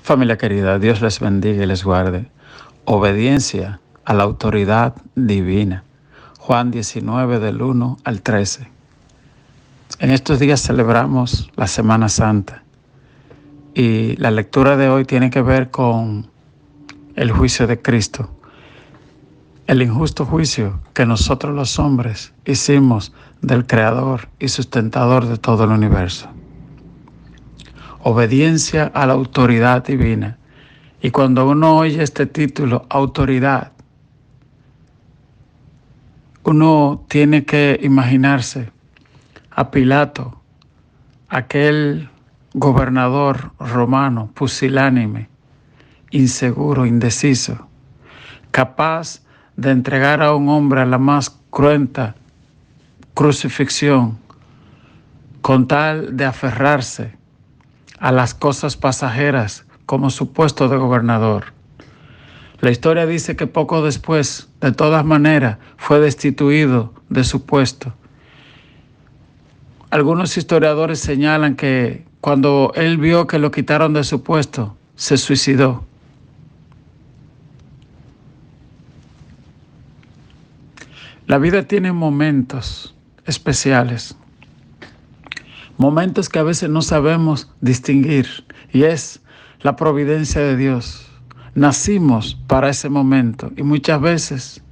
Familia querida, Dios les bendiga y les guarde. Obediencia a la autoridad divina. Juan 19 del 1 al 13. En estos días celebramos la Semana Santa y la lectura de hoy tiene que ver con el juicio de Cristo. El injusto juicio que nosotros los hombres hicimos del Creador y sustentador de todo el universo. Obediencia a la autoridad divina. Y cuando uno oye este título, autoridad, uno tiene que imaginarse a Pilato, aquel gobernador romano, pusilánime, inseguro, indeciso, capaz de entregar a un hombre a la más cruenta crucifixión con tal de aferrarse a las cosas pasajeras como su puesto de gobernador. La historia dice que poco después, de todas maneras, fue destituido de su puesto. Algunos historiadores señalan que cuando él vio que lo quitaron de su puesto, se suicidó. La vida tiene momentos especiales, momentos que a veces no sabemos distinguir, y es la providencia de Dios. Nacimos para ese momento y muchas veces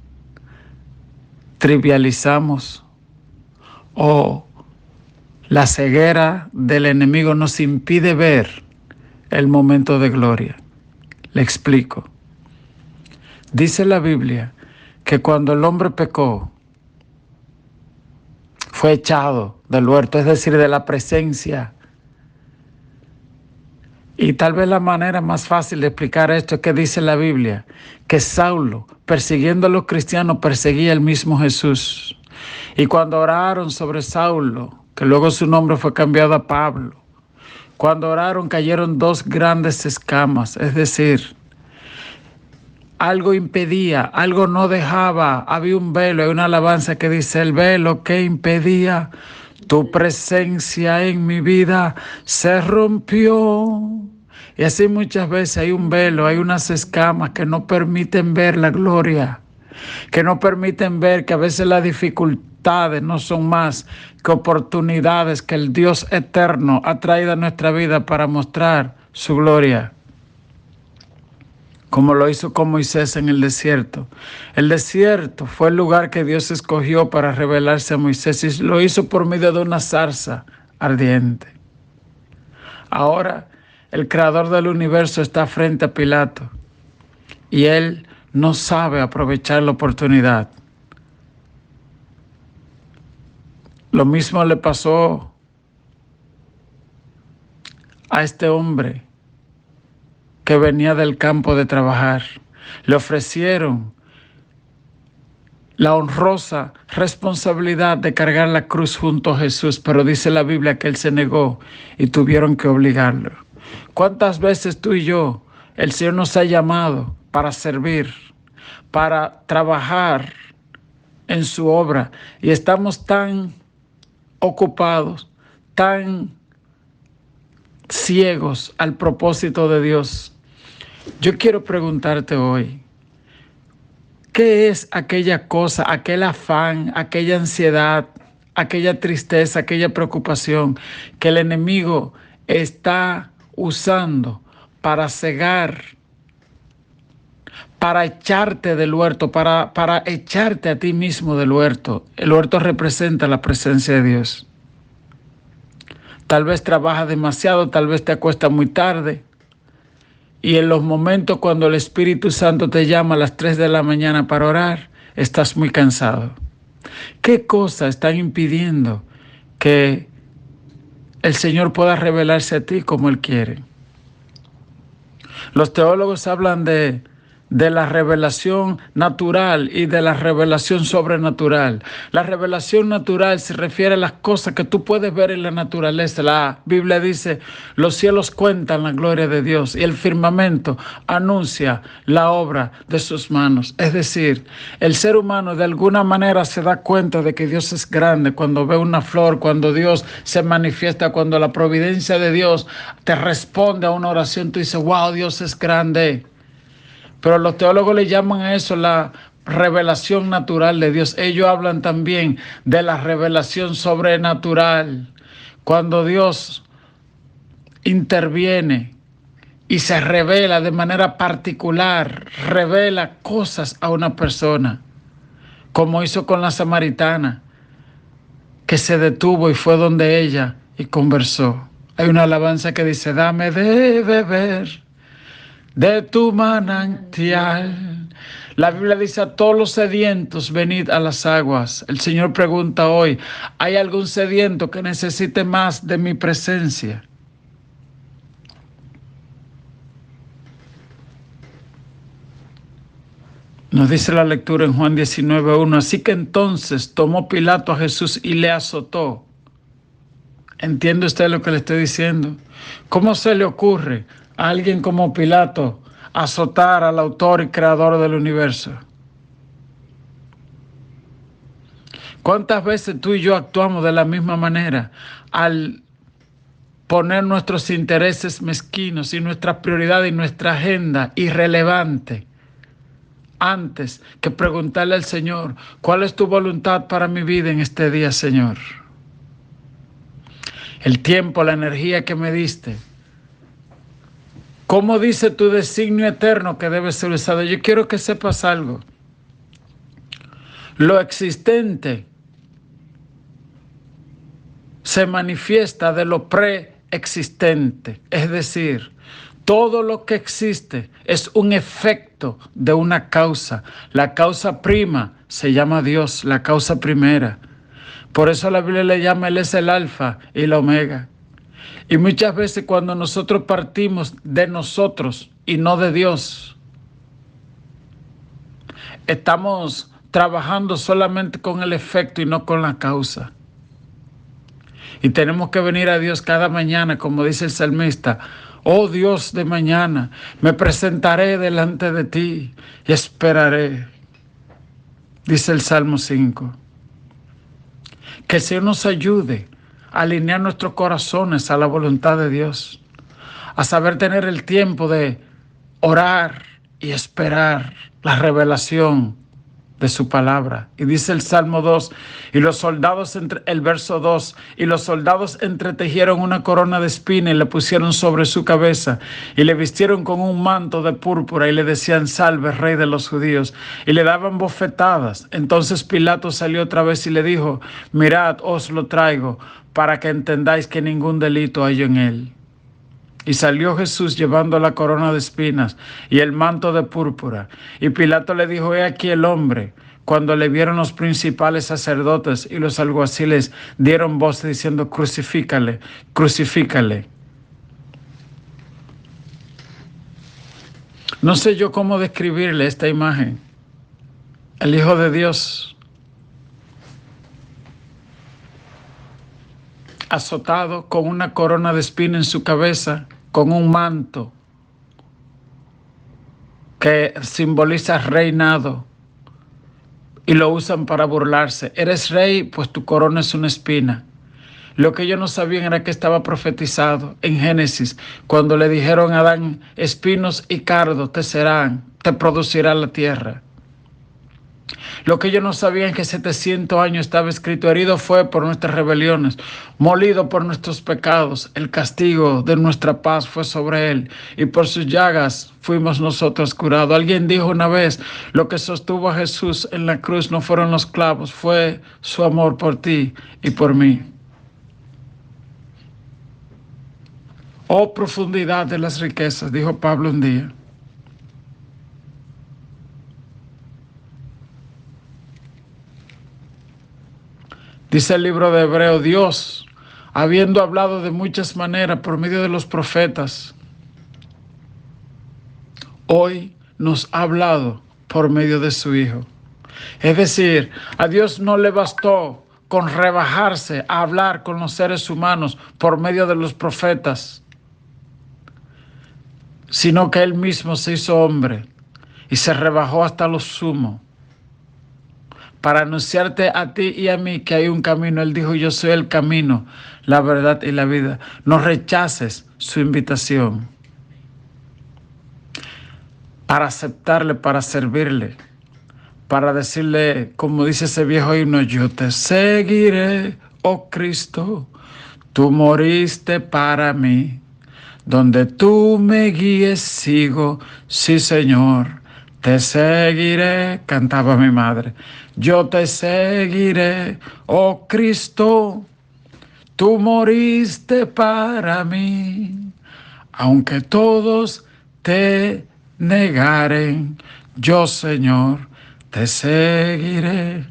trivializamos o la ceguera del enemigo nos impide ver el momento de gloria. Le explico. Dice la Biblia que cuando el hombre pecó, fue echado del huerto, es decir, de la presencia. Y tal vez la manera más fácil de explicar esto es que dice la Biblia que Saulo, persiguiendo a los cristianos, perseguía al mismo Jesús. Y cuando oraron sobre Saulo, que luego su nombre fue cambiado a Pablo, cuando oraron cayeron dos grandes escamas, es decir, algo impedía, algo no dejaba, había un velo, hay una alabanza que dice, el velo que impedía tu presencia en mi vida se rompió. Y así muchas veces hay un velo, hay unas escamas que no permiten ver la gloria, que no permiten ver que a veces las dificultades no son más que oportunidades que el Dios eterno ha traído a nuestra vida para mostrar su gloria. Como lo hizo con Moisés en el desierto. El desierto fue el lugar que Dios escogió para revelarse a Moisés y lo hizo por medio de una zarza ardiente. Ahora el creador del universo está frente a Pilato y él no sabe aprovechar la oportunidad. Lo mismo le pasó a este hombre que venía del campo de trabajar. Le ofrecieron la honrosa responsabilidad de cargar la cruz junto a Jesús, pero dice la Biblia que él se negó y tuvieron que obligarlo. ¿Cuántas veces tú y yo, el Señor nos ha llamado para servir, para trabajar en su obra y estamos tan ocupados, tan ciegos al propósito de Dios? Yo quiero preguntarte hoy, ¿qué es aquella cosa, aquel afán, aquella ansiedad, aquella tristeza, aquella preocupación que el enemigo está usando para cegar, para echarte del huerto, para echarte a ti mismo del huerto? El huerto representa la presencia de Dios. Tal vez trabajas demasiado, tal vez te acuestas muy tarde. Y en los momentos cuando el Espíritu Santo te llama a las 3 de la mañana para orar, estás muy cansado. ¿Qué cosas están impidiendo que el Señor pueda revelarse a ti como Él quiere? Los teólogos hablan de de la revelación natural y de la revelación sobrenatural. La revelación natural se refiere a las cosas que tú puedes ver en la naturaleza. La Biblia dice, los cielos cuentan la gloria de Dios y el firmamento anuncia la obra de sus manos. Es decir, el ser humano de alguna manera se da cuenta de que Dios es grande cuando ve una flor, cuando Dios se manifiesta, cuando la providencia de Dios te responde a una oración. Tú dices, wow, Dios es grande. Pero los teólogos le llaman a eso la revelación natural de Dios. Ellos hablan también de la revelación sobrenatural. Cuando Dios interviene y se revela de manera particular, revela cosas a una persona, como hizo con la samaritana, que se detuvo y fue donde ella y conversó. Hay una alabanza que dice, dame de beber de tu manantial. La Biblia dice, a todos los sedientos, venid a las aguas. El Señor pregunta hoy, ¿hay algún sediento que necesite más de mi presencia? Nos dice la lectura en Juan 19:1, así que entonces tomó Pilato a Jesús y le azotó. ¿Entiende usted lo que le estoy diciendo? ¿Cómo se le ocurre a alguien como Pilato azotar al autor y creador del universo? ¿Cuántas veces tú y yo actuamos de la misma manera al poner nuestros intereses mezquinos y nuestras prioridades y nuestra agenda irrelevante antes que preguntarle al Señor, ¿cuál es tu voluntad para mi vida en este día, Señor? El tiempo, la energía que me diste. ¿Cómo dice tu designio eterno que debe ser usado? Yo quiero que sepas algo. Lo existente se manifiesta de lo preexistente. Es decir, todo lo que existe es un efecto de una causa. La causa prima se llama Dios, la causa primera. Por eso la Biblia le llama, Él es el alfa y la omega. Y muchas veces cuando nosotros partimos de nosotros y no de Dios, estamos trabajando solamente con el efecto y no con la causa. Y tenemos que venir a Dios cada mañana, como dice el salmista, oh Dios de mañana, me presentaré delante de ti y esperaré, dice el Salmo 5. Que el Señor nos ayude a alinear nuestros corazones a la voluntad de Dios, a saber tener el tiempo de orar y esperar la revelación de su palabra. Y dice el Salmo 2, y los soldados, el verso 2, y los soldados entretejieron una corona de espina y le pusieron sobre su cabeza, y le vistieron con un manto de púrpura, y le decían, salve, Rey de los judíos, y le daban bofetadas. Entonces Pilato salió otra vez y le dijo, mirad, os lo traigo, para que entendáis que ningún delito hay en él. Y salió Jesús llevando la corona de espinas y el manto de púrpura. Y Pilato le dijo, he aquí el hombre. Cuando le vieron los principales sacerdotes y los alguaciles, dieron voz diciendo, crucifícale, crucifícale. No sé yo cómo describirle esta imagen. El Hijo de Dios azotado con una corona de espina en su cabeza, con un manto que simboliza reinado y lo usan para burlarse. Eres rey, pues tu corona es una espina. Lo que ellos no sabían era que estaba profetizado en Génesis, cuando le dijeron a Adán, espinos y cardos te serán, te producirá la tierra. Lo que ellos no sabían es que 700 años estaba escrito, herido fue por nuestras rebeliones, molido por nuestros pecados, el castigo de nuestra paz fue sobre él, y por sus llagas fuimos nosotros curados. Alguien dijo una vez, lo que sostuvo a Jesús en la cruz no fueron los clavos, fue su amor por ti y por mí. Oh profundidad de las riquezas, dijo Pablo un día. Dice el libro de Hebreo, Dios, habiendo hablado de muchas maneras por medio de los profetas, hoy nos ha hablado por medio de su Hijo. Es decir, a Dios no le bastó con rebajarse a hablar con los seres humanos por medio de los profetas, sino que Él mismo se hizo hombre y se rebajó hasta lo sumo para anunciarte a ti y a mí que hay un camino. Él dijo: yo soy el camino, la verdad y la vida. No rechaces su invitación para aceptarle, para servirle, para decirle, como dice ese viejo himno: yo te seguiré, oh Cristo, tú moriste para mí. Donde tú me guíes sigo, sí Señor, te seguiré, cantaba mi madre. Yo te seguiré, oh Cristo, tú moriste para mí. Aunque todos te negaren, yo Señor, te seguiré.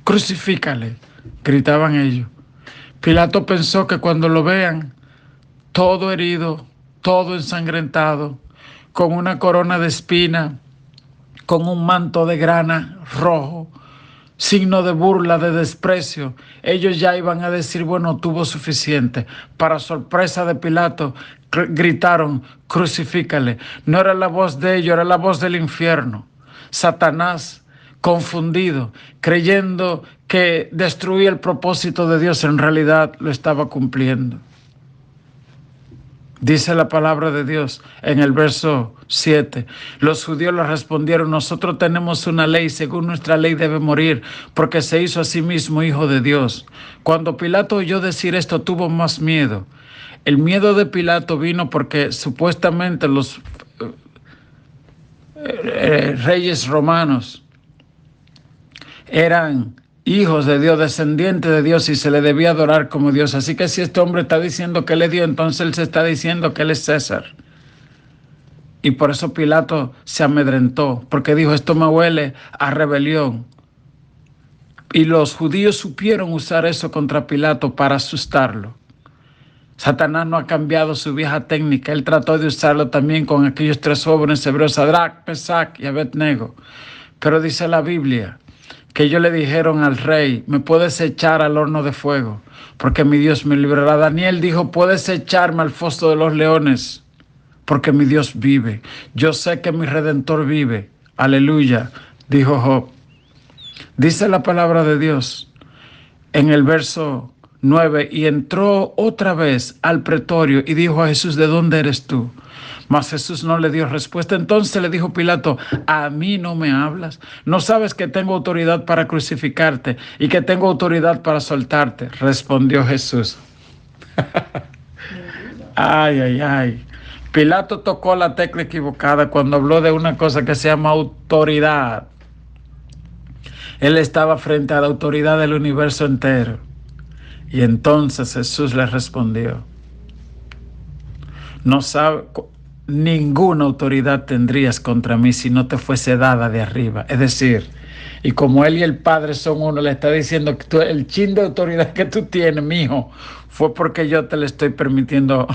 Crucifícale, gritaban ellos. Pilato pensó que cuando lo vean, todo herido, todo ensangrentado, con una corona de espina, con un manto de grana rojo, signo de burla, de desprecio, ellos ya iban a decir: bueno, tuvo suficiente. Para sorpresa de Pilato, gritaron: crucifícale. No era la voz de ellos, era la voz del infierno. Satanás, confundido, creyendo que destruía el propósito de Dios, en realidad lo estaba cumpliendo. Dice la palabra de Dios en el verso 7. Los judíos le respondieron: nosotros tenemos una ley, según nuestra ley debe morir, porque se hizo a sí mismo hijo de Dios. Cuando Pilato oyó decir esto, tuvo más miedo. El miedo de Pilato vino porque supuestamente los reyes romanos eran hijos de Dios, descendientes de Dios, y se le debía adorar como Dios. Así que si este hombre está diciendo que él es Dios, entonces él se está diciendo que él es César. Y por eso Pilato se amedrentó, porque dijo: esto me huele a rebelión. Y los judíos supieron usar eso contra Pilato para asustarlo. Satanás no ha cambiado su vieja técnica. Él trató de usarlo también con aquellos 3 jóvenes hebreos, Sadrach, Mesach y Abednego. Pero dice la Biblia que ellos le dijeron al rey: me puedes echar al horno de fuego, porque mi Dios me librará. Daniel dijo: puedes echarme al foso de los leones, porque mi Dios vive. Yo sé que mi Redentor vive. Aleluya, dijo Job. Dice la palabra de Dios en el verso 9: y entró otra vez al pretorio y dijo a Jesús: ¿de dónde eres tú? Mas Jesús no le dio respuesta. Entonces le dijo Pilato: ¿a mí no me hablas? ¿No sabes que tengo autoridad para crucificarte y que tengo autoridad para soltarte? Respondió Jesús. Ay, ay, ay. Pilato tocó la tecla equivocada cuando habló de una cosa que se llama autoridad. Él estaba frente a la autoridad del universo entero. Y entonces Jesús le respondió: no sabe, ninguna autoridad tendrías contra mí si no te fuese dada de arriba. Es decir, y como él y el Padre son uno, le está diciendo que el chin de autoridad que tú tienes, mijo, fue porque yo te le estoy permitiendo.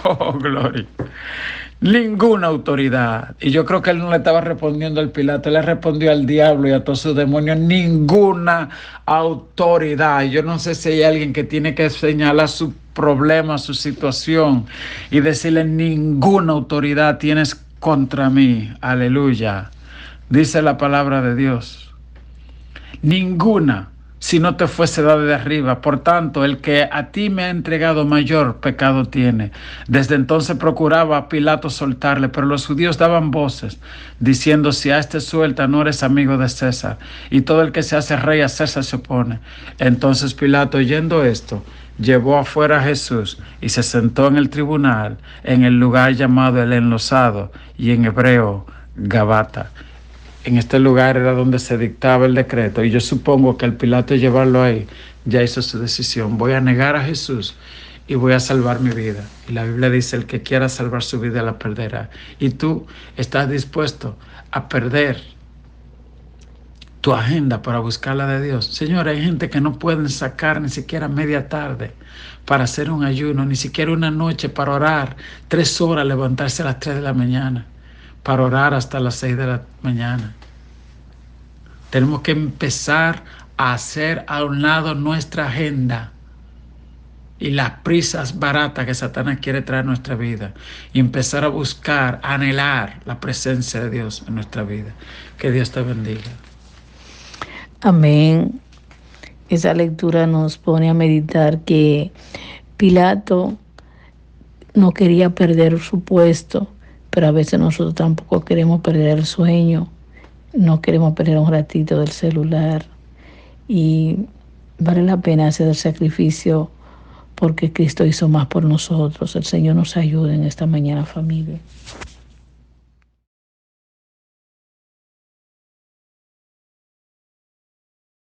Oh, gloria. Ninguna autoridad. Y yo creo que él no le estaba respondiendo al Pilato, él le respondió al diablo y a todos sus demonios: ninguna autoridad. Yo no sé si hay alguien que tiene que señalar su problema, su situación, y decirle: ninguna autoridad tienes contra mí. Aleluya. Dice la palabra de Dios: ninguna, si no te fuese dada de arriba. Por tanto, el que a ti me ha entregado mayor pecado tiene. Desde entonces procuraba Pilato soltarle, pero los judíos daban voces, diciendo: si a este suelta, no eres amigo de César. Y todo el que se hace rey a César se opone. Entonces Pilato, oyendo esto, llevó afuera a Jesús y se sentó en el tribunal, en el lugar llamado el Enlosado, y en hebreo Gabata. En este lugar era donde se dictaba el decreto, y yo supongo que al Pilato llevarlo ahí ya hizo su decisión: voy a negar a Jesús y voy a salvar mi vida. Y la Biblia dice: el que quiera salvar su vida la perderá. Y tú estás dispuesto a perder tu agenda para buscar la de Dios. Señor, hay gente que no pueden sacar ni siquiera media tarde para hacer un ayuno, ni siquiera una noche para orar, 3 horas, levantarse a las 3 de la mañana, para orar hasta las 6 de la mañana. Tenemos que empezar a hacer a un lado nuestra agenda y las prisas baratas que Satanás quiere traer a nuestra vida y empezar a buscar, a anhelar la presencia de Dios en nuestra vida. Que Dios te bendiga. Amén. Esa lectura nos pone a meditar que Pilato no quería perder su puesto, pero a veces nosotros tampoco queremos perder el sueño, no queremos perder un ratito del celular y vale la pena hacer el sacrificio porque Cristo hizo más por nosotros. El Señor nos ayude en esta mañana, familia.